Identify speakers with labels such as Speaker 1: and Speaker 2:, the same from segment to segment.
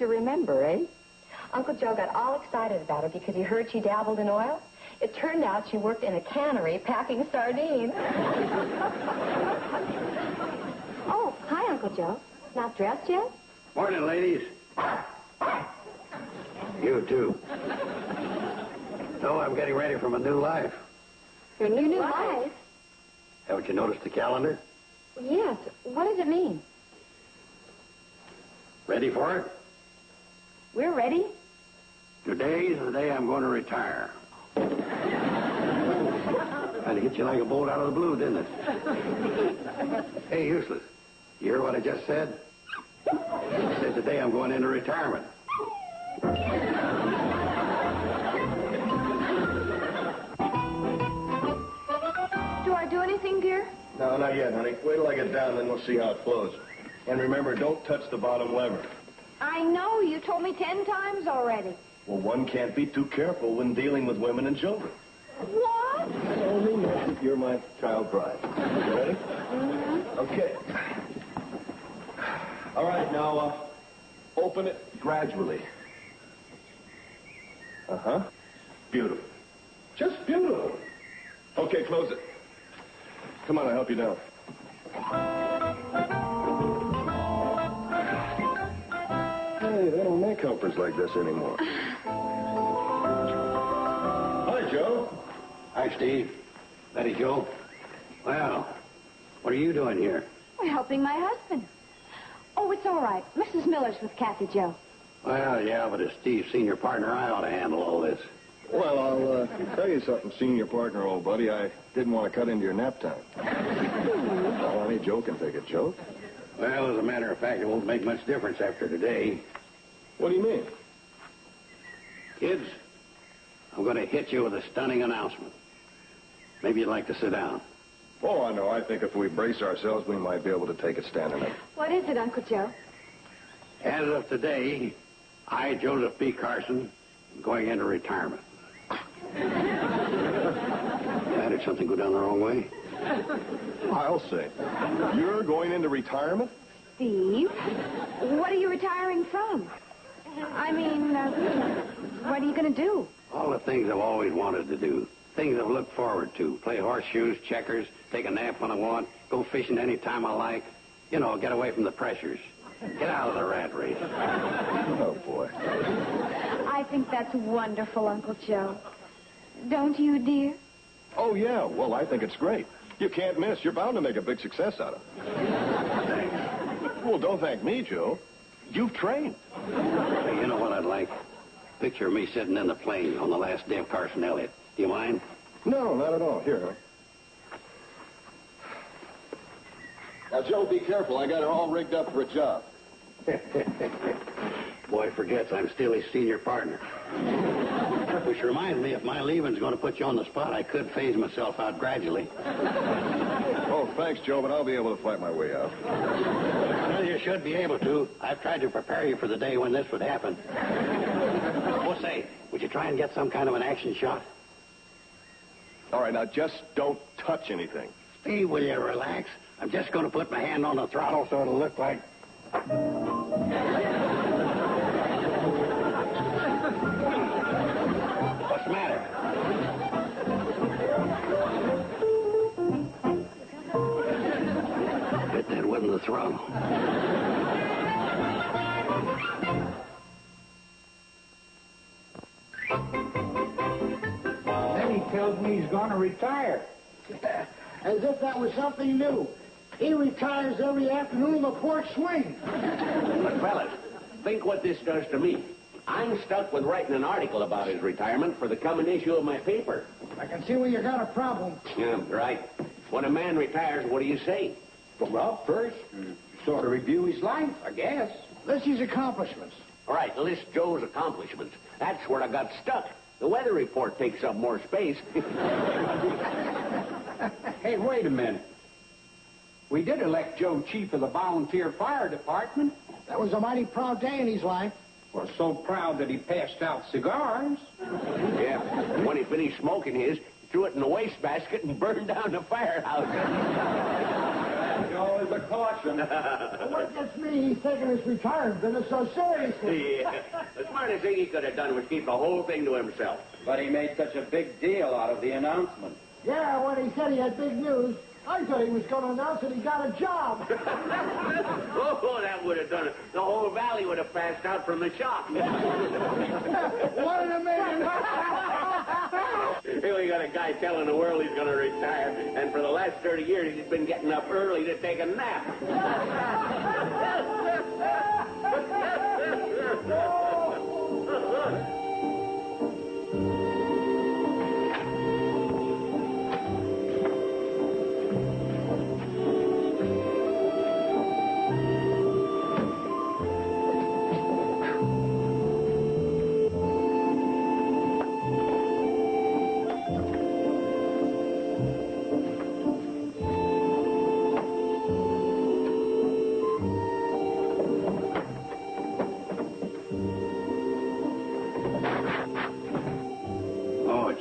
Speaker 1: to remember, eh? Uncle Joe got all excited about her because he heard she dabbled in oil. It turned out she worked in a cannery packing sardines. Oh, hi, Uncle Joe. Not dressed yet?
Speaker 2: Morning, ladies. You, too. No, I'm getting ready for my new life.
Speaker 1: Your new life?
Speaker 2: Haven't you noticed the calendar?
Speaker 1: Yes. What does it mean?
Speaker 2: Ready for it?
Speaker 1: We're ready.
Speaker 2: Today is the day I'm going to retire. Kind of hit you like a bolt out of the blue, didn't it? Hey, useless. You hear what I just said? I said today I'm going into retirement.
Speaker 1: Do I do anything, dear?
Speaker 3: No, not yet, honey. Wait till I get down, then we'll see how it flows. And remember, don't touch the bottom lever.
Speaker 1: I know. You told me 10 times already.
Speaker 3: Well, one can't be too careful when dealing with women and children.
Speaker 1: What?
Speaker 3: Only know you're my child bride. You ready?
Speaker 1: Mm-hmm.
Speaker 3: Okay. All right, now, open it gradually. Uh-huh. Beautiful. Just beautiful. Okay, close it. Come on, I'll help you down. Hey, they don't make helpers like this anymore. Hi, Joe.
Speaker 2: Hi, Steve. Betty Joe. Well, what are you doing here?
Speaker 1: We're helping my husband. Oh, it's all right. Mrs. Miller's with Kathy Joe.
Speaker 2: Well, yeah, but as Steve's senior partner, I ought to handle all this.
Speaker 3: Well, I'll tell you something, senior partner, old buddy. I didn't want to cut into your nap time. Well, any Joe can take a joke.
Speaker 2: Well, as a matter of fact, it won't make much difference after today.
Speaker 3: What do you mean?
Speaker 2: Kids, I'm going to hit you with a stunning announcement. Maybe you'd like to sit down.
Speaker 3: Oh, I know. I think if we brace ourselves, we might be able to take it standing up.
Speaker 1: What is it, Uncle Joe?
Speaker 2: As of today, I, Joseph B. Carson, am going into retirement. Did something go down the wrong way?
Speaker 3: I'll say. You're going into retirement?
Speaker 1: Steve, what are you retiring from? I mean, what are you going to do?
Speaker 2: All the things I've always wanted to do. Things I've looked forward to. Play horseshoes, checkers, take a nap when I want, go fishing any time I like. You know, get away from the pressures. Get out of the rat race.
Speaker 3: Oh, boy.
Speaker 1: I think that's wonderful, Uncle Joe. Don't you, dear?
Speaker 3: Oh, yeah. Well, I think it's great. You can't miss. You're bound to make a big success out of it.
Speaker 2: Thanks.
Speaker 3: Well, don't thank me, Joe. You've trained.
Speaker 2: Hey, you know what I'd like? Picture me sitting in the plane on the last day of Carson Elliott. Do you mind?
Speaker 3: No, not at all. Here, huh? Now, Joe, be careful. I got it all rigged up for a job.
Speaker 2: Boy forgets I'm still his senior partner. Which reminds me, if my leaving's going to put you on the spot, I could phase myself out gradually.
Speaker 3: Oh, thanks, Joe, but I'll be able to fight my way out.
Speaker 2: Well, you should be able to. I've tried to prepare you for the day when this would happen. Oh, say, would you try and get some kind of an action shot?
Speaker 3: All right, now, just don't touch anything.
Speaker 2: Steve, will you relax? I'm just going to put my hand on the throttle so it'll look like... What's the matter? Bet that wasn't the throttle.
Speaker 4: Then he tells me he's going to retire. As if that was something new. He retires every afternoon on the porch swing.
Speaker 5: But, fellas, think what this does to me. I'm stuck with writing an article about his retirement for the coming issue of my paper.
Speaker 4: I can see where you got a problem.
Speaker 5: Yeah, right. When a man retires, what do you say?
Speaker 4: Well, first, sort of review his life, I guess. List his accomplishments.
Speaker 5: All right, list Joe's accomplishments. That's where I got stuck. The weather report takes up more space.
Speaker 4: Hey, wait a minute. We did elect Joe chief of the volunteer fire department. That was a mighty proud day in his life. Well, so proud that he passed out cigars.
Speaker 5: Yeah, when he finished smoking his, he threw it in the wastebasket and burned down the firehouse.
Speaker 3: always a caution.
Speaker 6: What gets me, he's taking his retirement business so seriously.
Speaker 5: Yeah. The smartest thing he could have done was keep the whole thing to himself.
Speaker 7: But he made such a big deal out of the announcement.
Speaker 6: Yeah, when he said he had big news, I thought he was going to announce that he got a job.
Speaker 5: Oh, that would have done it. The whole valley would have passed out from the shock.
Speaker 6: 1 in a million.
Speaker 5: Here we got a guy telling the world he's going to retire, and for the last 30 years he's been getting up early to take a nap.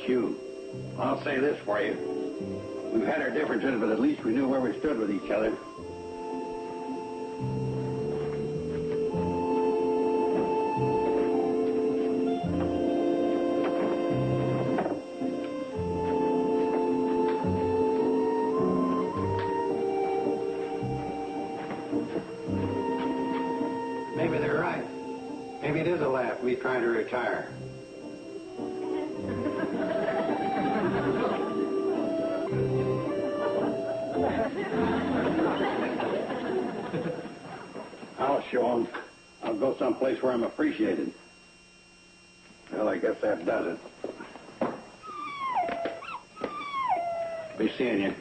Speaker 2: You. I'll say this for you. We've had our differences, but at least we knew where we stood with each other. Maybe they're right. Maybe it is a laugh, me trying to retire. I'll show them. I'll go someplace where I'm appreciated. Well, I guess that does it. Be seeing you.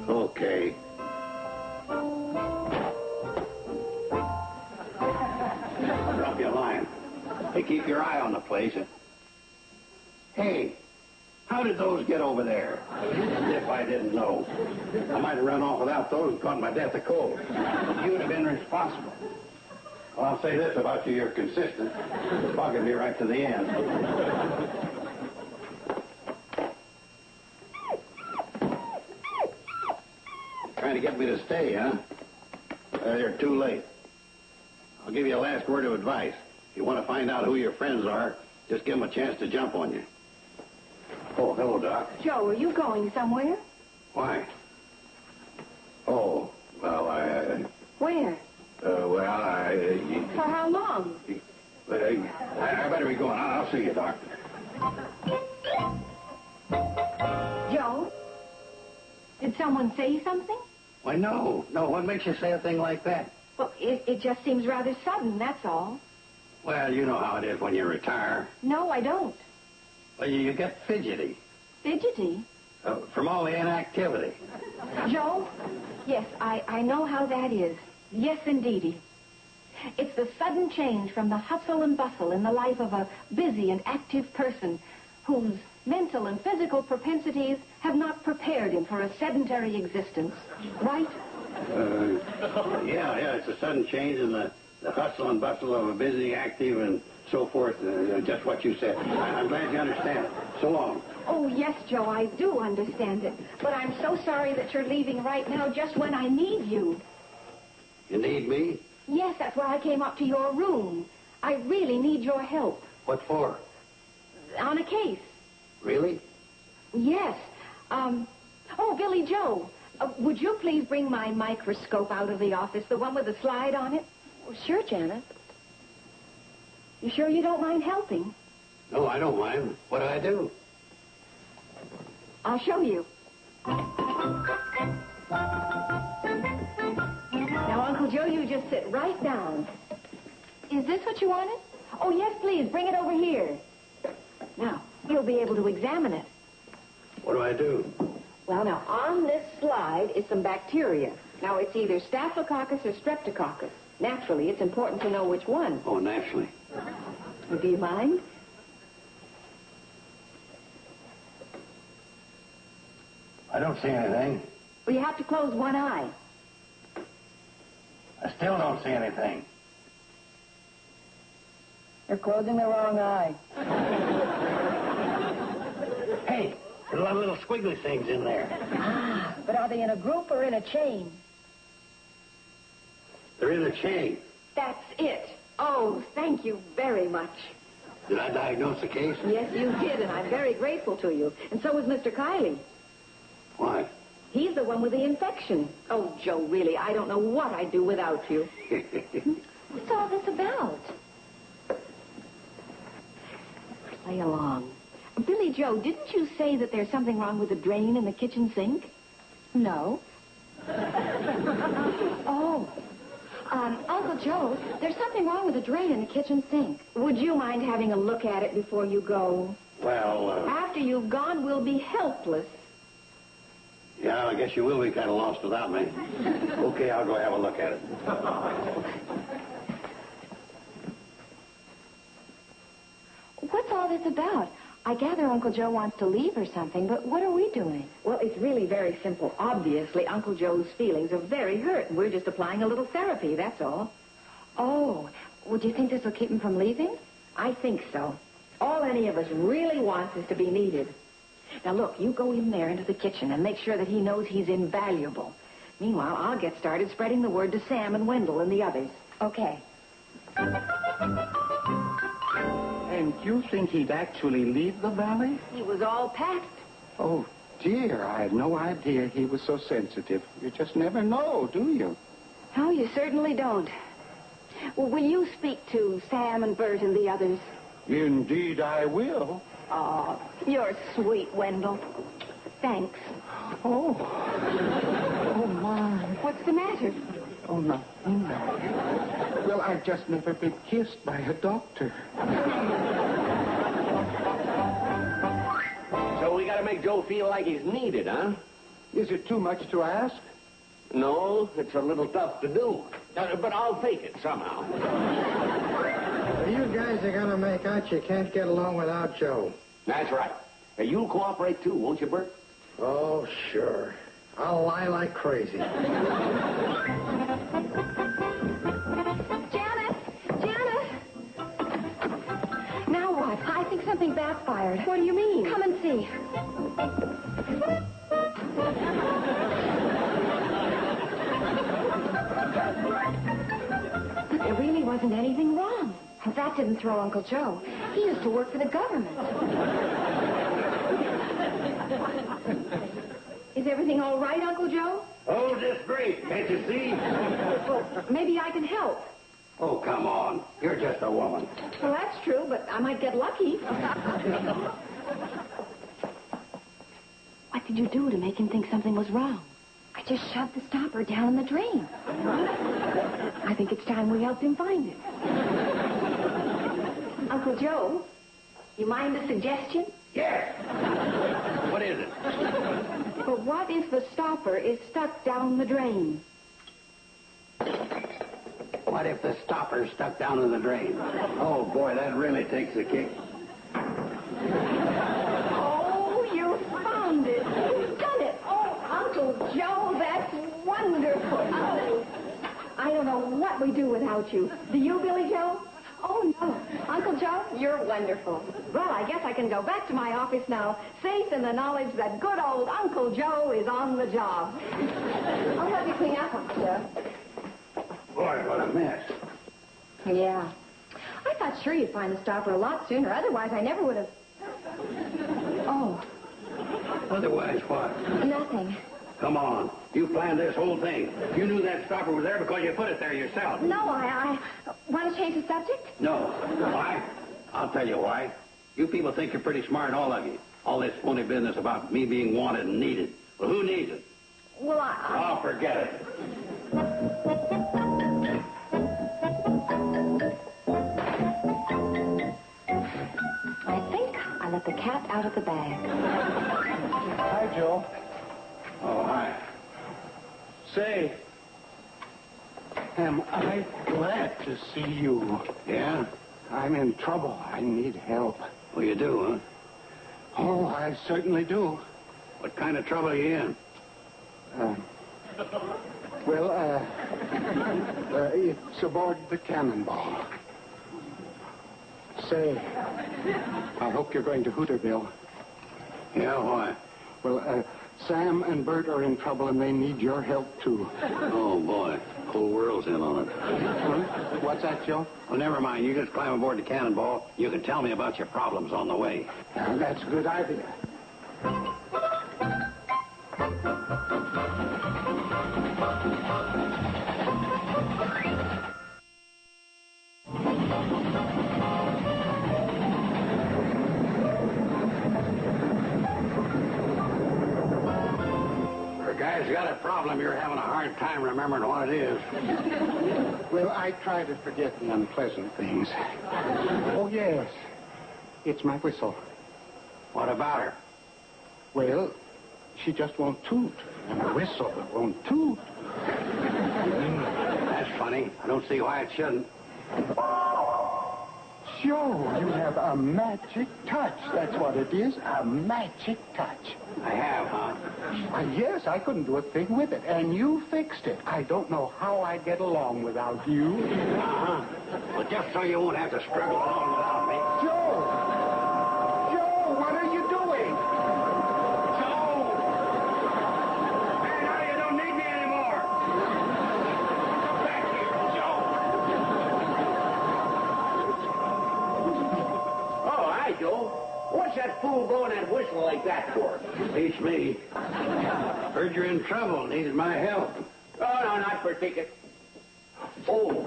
Speaker 2: Okay. Drop you a line. Hey, keep your eye on the place. Hey. How did those get over there? If I didn't know. I might have run off without those and caught my death of cold. You'd have been responsible. Well, I'll say this about you, you're consistent. It's bugging me right to the end. Trying to get me to stay, huh? Well, you're too late. I'll give you a last word of advice. If you want to find out who your friends are, just give them a chance to jump on you. Oh, hello, Doc.
Speaker 1: Joe, are you going somewhere?
Speaker 2: Why? Oh, well,
Speaker 1: Where? For how long?
Speaker 2: I better be going. I'll see you, Doc.
Speaker 1: Joe? Did someone say something?
Speaker 2: Why, no. No, what makes you say a thing like that?
Speaker 1: Well, it just seems rather sudden, that's all.
Speaker 2: Well, you know how it is when you retire.
Speaker 1: No, I don't.
Speaker 2: Well, you get fidgety.
Speaker 1: Fidgety?
Speaker 2: From all the inactivity.
Speaker 1: Joe? Yes, I know how that is. Yes, indeedy. It's the sudden change from the hustle and bustle in the life of a busy and active person whose mental and physical propensities have not prepared him for a sedentary existence. Right?
Speaker 2: Yeah, it's a sudden change in the hustle and bustle of a busy, active, and so forth. Just what you said. I'm glad you understand it. So long.
Speaker 1: Oh, yes, Joe, I do understand it. But I'm so sorry that you're leaving right now just when I need you.
Speaker 2: You need me?
Speaker 1: Yes, that's why I came up to your room. I really need your help.
Speaker 2: What for?
Speaker 1: On a case.
Speaker 2: Really?
Speaker 1: Yes. Oh, Billy Joe, would you please bring my microscope out of the office, the one with the slide on it? Oh, sure, Janet. You sure you don't mind helping?
Speaker 2: No, I don't mind. What do I do?
Speaker 1: I'll show you. Now, Uncle Joe, you just sit right down. Is this what you wanted? Oh, yes, please. Bring it over here. Now, you'll be able to examine it.
Speaker 2: What do I do?
Speaker 1: Well, now, on this slide is some bacteria. Now, it's either Staphylococcus or Streptococcus. Naturally, it's important to know which one.
Speaker 2: Oh, naturally.
Speaker 1: Well, do you mind?
Speaker 2: I don't see anything.
Speaker 1: Well, you have to close one eye.
Speaker 2: I still don't see anything.
Speaker 1: You're closing the wrong eye.
Speaker 2: There's a lot of little squiggly things in there.
Speaker 1: Ah, but are they in a group or in a chain?
Speaker 2: They're in a chain.
Speaker 1: That's it. Oh, thank you very much.
Speaker 2: Did I diagnose the case?
Speaker 1: Yes, you did, and I'm very grateful to you. And so was Mr. Kiley.
Speaker 2: Why?
Speaker 1: He's the one with the infection. Oh, Joe, really, I don't know what I'd do without you. What's all this about? Play along. Billy Joe, didn't you say that there's something wrong with the drain in the kitchen sink? No. Oh. Uncle Joe, there's something wrong with the drain in the kitchen sink. Would you mind having a look at it before you go?
Speaker 2: Well,
Speaker 1: After you've gone, we'll be helpless.
Speaker 2: yeah, I guess you will be kind of lost without me. Okay, I'll go have a look at it.
Speaker 1: What's all this about? I gather Uncle Joe wants to leave or something, but what are we doing? Well, it's really very simple. Obviously, Uncle Joe's feelings are very hurt, and we're just applying a little therapy, that's all. Oh, would you think this will keep him from leaving? I think so. All any of us really wants is to be needed. Now, look, you go in there into the kitchen and make sure that he knows he's invaluable. Meanwhile, I'll get started spreading the word to Sam and Wendell and the others. Okay.
Speaker 4: And you think he'd actually leave the valley?
Speaker 1: He was all packed.
Speaker 4: Oh, dear, I had no idea he was so sensitive. You just never know, do you?
Speaker 1: Oh, you certainly don't. Well, will you speak to Sam and Bert and the others?
Speaker 4: Indeed, I will.
Speaker 1: Oh, you're sweet, Wendell. Thanks.
Speaker 4: Oh. Oh, my.
Speaker 1: What's the matter?
Speaker 4: Oh, nothing. Well, I've just never been kissed by a doctor.
Speaker 5: So we gotta make Joe feel like he's needed, huh?
Speaker 4: Is it too much to ask?
Speaker 5: No, it's a little tough to do. But I'll take it somehow.
Speaker 6: You guys are going to make out you can't get along without Joe.
Speaker 5: That's right. You'll cooperate too, won't you, Bert?
Speaker 6: Oh, sure. I'll lie like crazy.
Speaker 1: Janet! Janet! Now what? I think something backfired. What do you mean? Come and see. But there really wasn't anything wrong. That didn't throw Uncle Joe. He used to work for the government. Is everything all right, Uncle Joe?
Speaker 2: Oh, just great. Can't you see?
Speaker 1: Well, maybe I can help.
Speaker 2: Oh, come on. You're just a woman.
Speaker 1: Well, that's true, but I might get lucky. What did you do to make him think something was wrong? I just shoved the stopper down in the drain. I think it's time we helped him find it. Uncle Joe, you mind a suggestion?
Speaker 2: Yes. What is it?
Speaker 1: But what if the stopper is stuck down the drain?
Speaker 2: What if the stopper's stuck down in the drain? Oh, boy, that really takes a kick.
Speaker 1: Oh, you found it. You've done it. Oh, Uncle Joe, that's wonderful. Oh, I don't know what we do without you. Do you, Billy Joe? Oh, no. Uncle Joe, you're wonderful. Well, I guess I can go back to my office now, safe in the knowledge that good old Uncle Joe is on the job. I'll help you clean up, Uncle Joe.
Speaker 2: Boy, what a mess.
Speaker 1: Yeah. I thought sure you'd find the stopper a lot sooner. Otherwise, I never would have... Oh,
Speaker 2: Otherwise, what?
Speaker 1: nothing.
Speaker 2: Come on. You planned this whole thing. You knew that stopper was there because you put it there yourself.
Speaker 1: No, I want to change the subject?
Speaker 2: No. Why? I'll tell you why. You people think you're pretty smart, all of you. All this phony business about me being wanted and needed. Well, who needs it?
Speaker 1: Well,
Speaker 2: Oh, forget it.
Speaker 1: I think I let the cat out of the bag.
Speaker 4: Hi, Joe.
Speaker 2: Oh, hi.
Speaker 4: Say, am I glad to see you?
Speaker 2: Yeah?
Speaker 4: I'm in trouble. I need help.
Speaker 2: Well, you do, huh?
Speaker 4: Oh, I certainly do.
Speaker 2: What kind of trouble are you in?
Speaker 4: It's aboard the Cannonball. Say, I hope you're going to Hooterville.
Speaker 2: Yeah, why?
Speaker 4: Well, Sam and Bert are in trouble, and they need your help, too.
Speaker 2: Oh, boy. Whole world's in on it.
Speaker 4: What's that, Joe?
Speaker 2: Well, never mind. You just climb aboard the Cannonball. You can tell me about your problems on the way.
Speaker 4: That's a good idea.
Speaker 2: Guy's got a problem. You're having a hard time remembering what it is.
Speaker 4: Well, I try to forget the unpleasant things. Oh, yes. It's my whistle.
Speaker 2: What about her?
Speaker 4: Well, she just won't toot. And the whistle won't toot.
Speaker 2: That's funny. I don't see why it shouldn't.
Speaker 4: Joe, you have a magic touch. That's what it is, a magic touch.
Speaker 2: I have, huh?
Speaker 4: Yes, I couldn't do a thing with it, and you fixed it. I don't know how I'd get along without you.
Speaker 2: Uh-huh. But just so you won't have to struggle along without me.
Speaker 4: Joe! Joe, what are you doing?
Speaker 2: Joe! Hey, now you don't need me anymore. Come back here, Joe.
Speaker 5: Oh, hi, Joe. What's that fool blowing that whistle like that for?
Speaker 2: Beats me. Heard you're in trouble. Needed my help.
Speaker 5: Oh, no, not for ticket. Oh,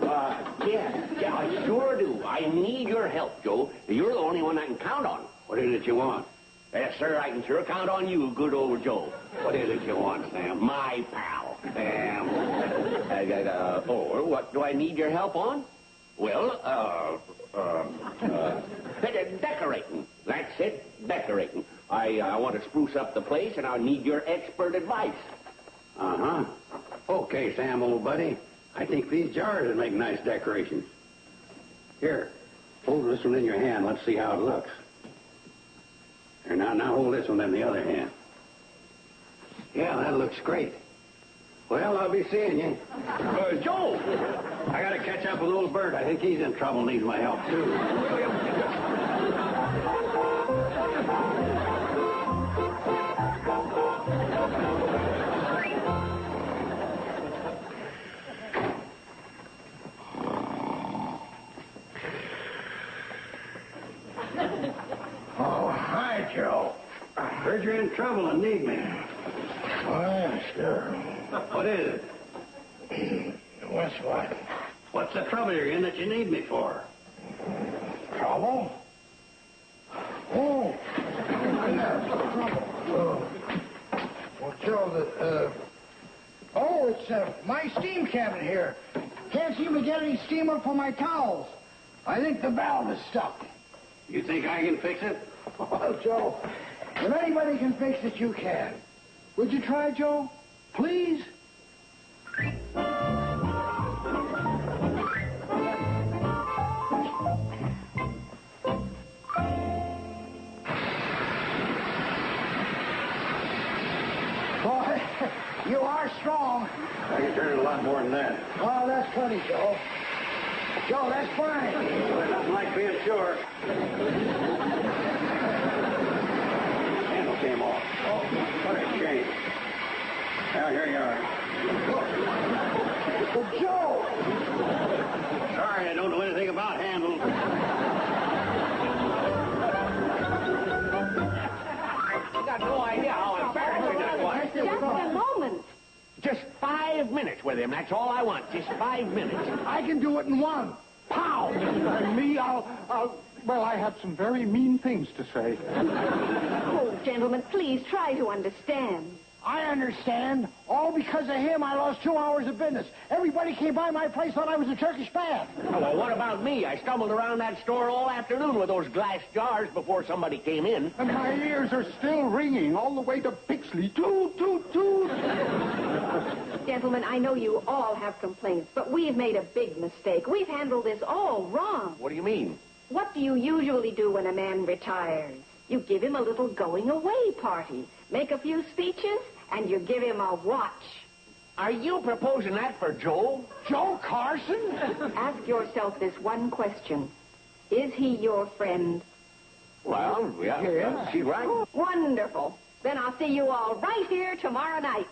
Speaker 5: yeah, I sure do. I need your help, Joe. You're the only one I can count on.
Speaker 2: What is it you want?
Speaker 5: Yes, sir, I can sure count on you, good old Joe.
Speaker 2: What is it you want, Sam?
Speaker 5: My pal.
Speaker 2: Sam.
Speaker 5: What do I need your help on? Well, decorating. That's it, decorating. I want to spruce up the place, and I need your expert advice.
Speaker 2: Uh-huh. Okay, Sam, old buddy. I think these jars would make nice decorations. Here, hold this one in your hand. Let's see how it looks. Here, now hold this one in the other hand. Yeah, that looks great. Well, I'll be seeing you.
Speaker 5: Joe!
Speaker 2: I gotta catch up with old Bert. I think he's in trouble, needs my help, too. Oh, hi, Joe. Heard you're in trouble and need me.
Speaker 6: Oh, yeah, sure.
Speaker 2: What is it?
Speaker 6: What's what?
Speaker 2: What's the trouble you're in that you need me for?
Speaker 6: Trouble? Oh. Yeah, trouble. Well, Joe, it's my steam cabinet here. Can't seem to get any steam up for my towels. I think the valve is stuck.
Speaker 2: You think I can fix it?
Speaker 6: Well, Joe, if anybody can fix it, you can. Would you try, Joe? Please? Boy, you are strong.
Speaker 2: I can turn it a lot more than that.
Speaker 6: Oh, that's funny, Joe. Joe, that's fine.
Speaker 2: There's nothing like being sure. Handle came off. Oh, what a shame. Now, here you are.
Speaker 6: Well, Joe!
Speaker 2: Sorry, I don't know anything about handles.
Speaker 5: You got no idea how embarrassing that was.
Speaker 1: Just a moment.
Speaker 5: Just 5 minutes with him. That's all I want. Just 5 minutes.
Speaker 6: I can do it in one. Pow!
Speaker 4: And me, well, I have some very mean things to say.
Speaker 1: Oh, gentlemen, please try to understand.
Speaker 6: I understand. All because of him, I lost 2 hours of business. Everybody came by my place thought I was a Turkish bath.
Speaker 5: Oh, well, what about me? I stumbled around that store all afternoon with those glass jars before somebody came in.
Speaker 4: And my ears are still ringing all the way to Pixley. Toot, toot, toot.
Speaker 1: Gentlemen, I know you all have complaints, but we've made a big mistake. We've handled this all wrong.
Speaker 5: What do you mean?
Speaker 1: What do you usually do when a man retires? You give him a little going-away party, make a few speeches, and you give him a watch.
Speaker 5: Are you proposing that for Joe?
Speaker 6: Joe Carson?
Speaker 1: Ask yourself this one question. Is he your friend?
Speaker 5: Well, yeah, she's right.
Speaker 1: Wonderful. Then I'll see you all right here tomorrow night.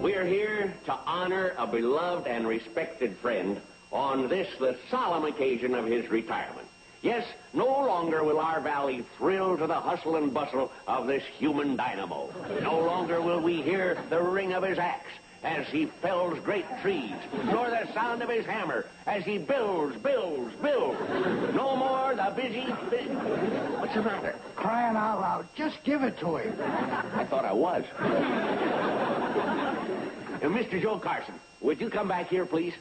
Speaker 5: We're here to honor a beloved and respected friend on this, the solemn occasion of his retirement. Yes, no longer will our valley thrill to the hustle and bustle of this human dynamo. No longer will we hear the ring of his axe as he fells great trees, nor the sound of his hammer as he builds. No more the busy... What's the matter?
Speaker 6: Crying out loud. Just give it to him.
Speaker 5: I thought I was. Mr. Joe Carson, would you come back here, please?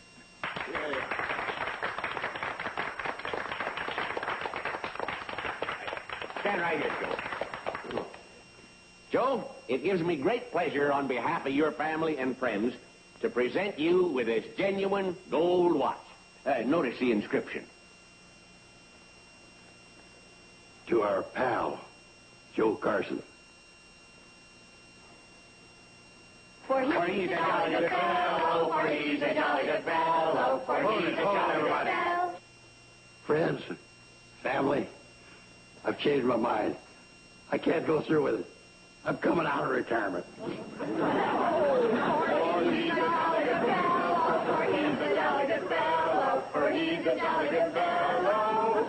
Speaker 5: Stand right here, Joe. Joe, it gives me great pleasure on behalf of your family and friends to present you with this genuine gold watch. Notice the inscription.
Speaker 2: To our pal, Joe Carson.
Speaker 1: For he's a jolly good fellow, for he's a jolly good fellow, for he's a jolly good fellow.
Speaker 2: Friends, family, I've changed my mind. I can't go through with it. I'm coming out of retirement.
Speaker 1: For he's a jolly good fellow, for he's a jolly good fellow, for he's a jolly good fellow.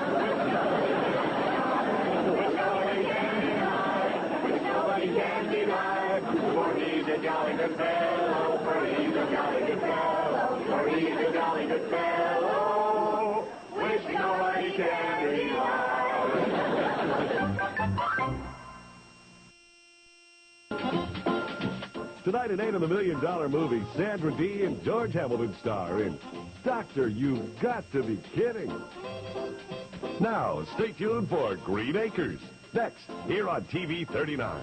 Speaker 1: Which nobody can deny, for he's a jolly good fellow, for he's a jolly good fellow, for he's a jolly good fellow, which nobody can deny.
Speaker 8: Tonight at 8 on the $1 Million movie, Sandra Dee and George Hamilton star in Doctor, You've Got to Be Kidding. Now, stay tuned for Green Acres. Next, here on TV 39.